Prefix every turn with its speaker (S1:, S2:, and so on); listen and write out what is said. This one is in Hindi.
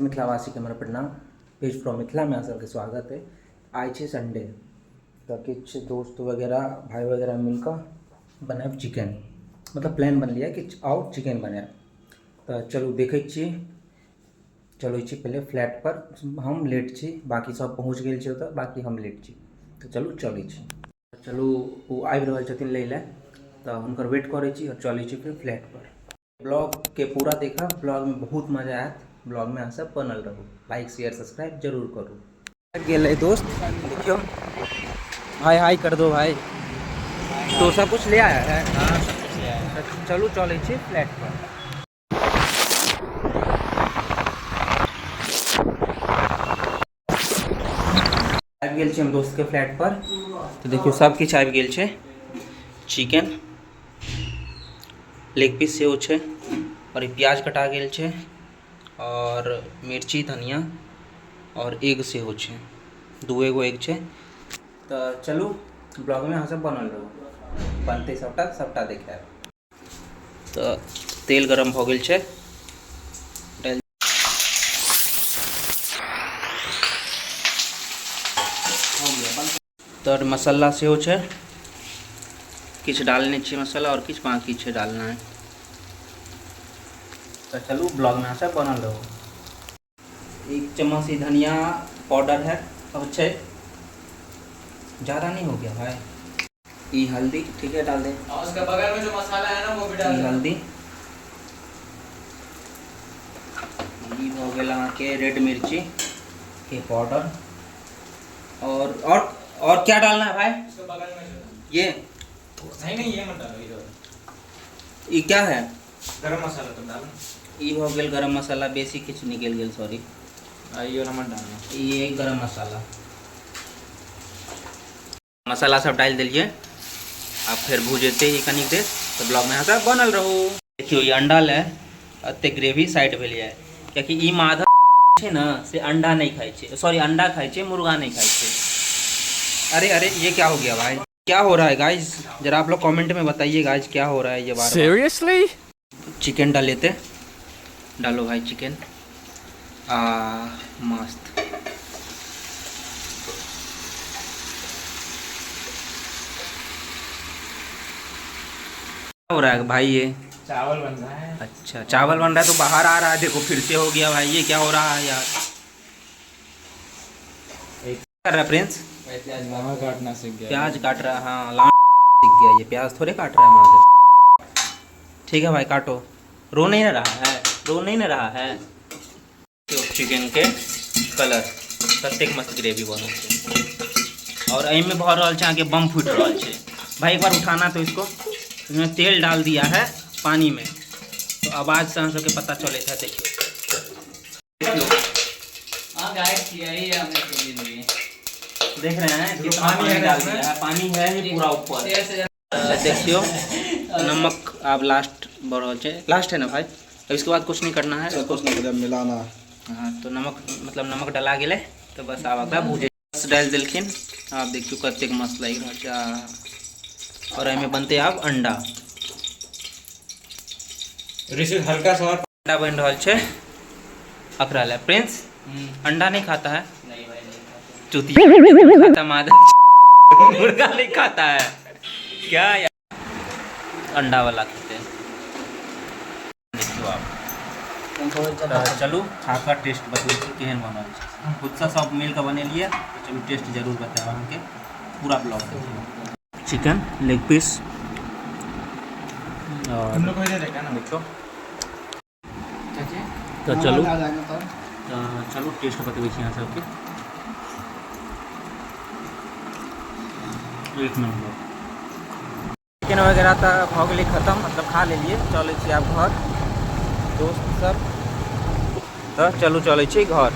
S1: समस्त मिथिलावासी के हमर प्रणाम। पेज फ्रॉम मिथिला में अहाँ सबके स्वागत है। आज है संडे तो किछ दोस्त वगैरह भाई वगैरह मिलकर बनाए चिकन, मतलब प्लान बन लिया कि आओ चिकन बनाए। तो चलू देखे चलो पहले फ्लैट पर हम लेट छी, बाकी सब पहुँच गए छे तो बाकी हम लेट छी। तो चलू चलू वो आबि रहल छथिन लै लए, तो हुनकर वेट करै छी और चलै छी फिर फ्लैट पर। ब्लॉग के पूरा देखा, ब्लॉग में बहुत मजा आयत। ब्लॉग में अहाँ सब बनल रहू, लाइक शेयर सब्सक्राइब जरूर करू। गेल दोस्त देखियो, हाय हाय कर दो भाई। तो सब कुछ ले आया है? हाँ सब कुछ ले आया है। चलू चलै छी फ्लैट पर। आबि गेल छी हम दोस्त के फ्लैट पर। तो देखियो सब किछ आबि गेल छै। चिकन लेग पीस सेहो छै और प्याज कटा गेल छै और मिर्ची धनिया और एग सेहो छै, दूगो एग छै। तो चलू ब्लॉग में अहाँ सब बनल रहू, बनते सबटा देखायब। तो तेल गरम हो गेल छै, तो मसाला सेहो छै, किछ डालने छी मसाला और किछ बाकी छै डालना है। तो चलू ब्लॉग में सब बनल रहो। 1 चम्मच ही धनिया पाउडर है, अब छै ज़्यादा नहीं हो गया भाई। ये हल्दी ठीक है डाल दे, और उसके बगल में जो मसाला है ना वो भी डाल दे। हल्दी ये हो गया के रेड मिर्ची के पाउडर और क्या डालना है भाई? उसके बगल में ये नहीं ये मत डालो, ये क्या है? गरम मसाला तो डालो। ये हो गया गरम मसाला, बेसी किछ निकल गया, सॉरी। ये मत डालना, ये गरम मसाला सब डाल दिलिए। आप फिर भूजते ही कनिक देर, तो ब्लॉग में सब बनल रहो। देखियो ये अंडा ले अते ग्रेवी साइड भेलिए, क्योंकि ई माधव है ना से अंडा नहीं खाई छे, सॉरी अंडा खाई छे, मुर्गा नहीं खाई छे। अरे ये क्या हो गया भाई? क्या हो रहा है गाइस? जरा आप लोग कमेंट में बताइए गाइस क्या हो रहा है ये बार।
S2: Seriously?
S1: चिकन डाल लेते, डालो भाई चिकन। मस्त। हो रहा है भाई? ये
S2: चावल बन रहा है।
S1: अच्छा चावल बन रहा है, तो बाहर आ रहा है। देखो फिर से हो गया भाई, ये क्या हो रहा है यार? कर रहा है प्रिंस?
S2: प्याज काटना सीख गया।
S1: प्याज काट रहा है, हाँ लान सीख गया। ये प्याज थोड़े काट रहा है माधव। ठीक है भाई काटो। रो नहीं ना रहा है। चिकन के कलर कतेक मस्त ग्रेवी बनल छै, और एहिमे भऽ रहल छै अहाँके बम फूट रहल छै भाई। एक बार उठाना तो इसको। इसमें तेल डाल दिया है पानी में, तो आवाज़ से हम सबके पता चले था। देखियो देख रहे हैं कितना पानी डाल दिया है, पानी है ही पूरा ऊपर। देखियो नमक अब लास्ट बढ़ छै, लास्ट है ना भाई? अब इसके बाद कुछ नहीं करना है,
S2: कुछ नहीं मिलाना।
S1: हाँ तो नमक मतलब नमक डला गया, तो बस आब अगला भूजे डाल दिलखिन। आप देखियो कतेक मस्त लग रहा है। और एहिमे बनते आब अंडा।
S2: हल्का सा
S1: अंडा बन रहा है अकरा ले। प्रिंस अंडा नहीं खाता है? नहीं भाई नहीं खाता। चुतिया खाता माधव। मुर्गा नहीं खाता है क्या यार? अंडा वाला खाते हैं। देखियो आप। चलू खाकर टेस्ट बतबू केहन बनल छै। खुद से सब मिल के बनेलिए, तो चलू टेस्ट जरूर बताएब अहाँके। पूरा ब्लॉग देखियो। चिकन लेग पीस और
S2: हम लोग को देखा ना
S1: देखो। तो चलू टेस्ट बतबै छी अहाँ सबके। एक नंबर चिकन वगैरह तो हो गई खत्म, मतलब खा लेलिए। चलै छी आब घर दोस्त सब। तो चलू चलै छी घर।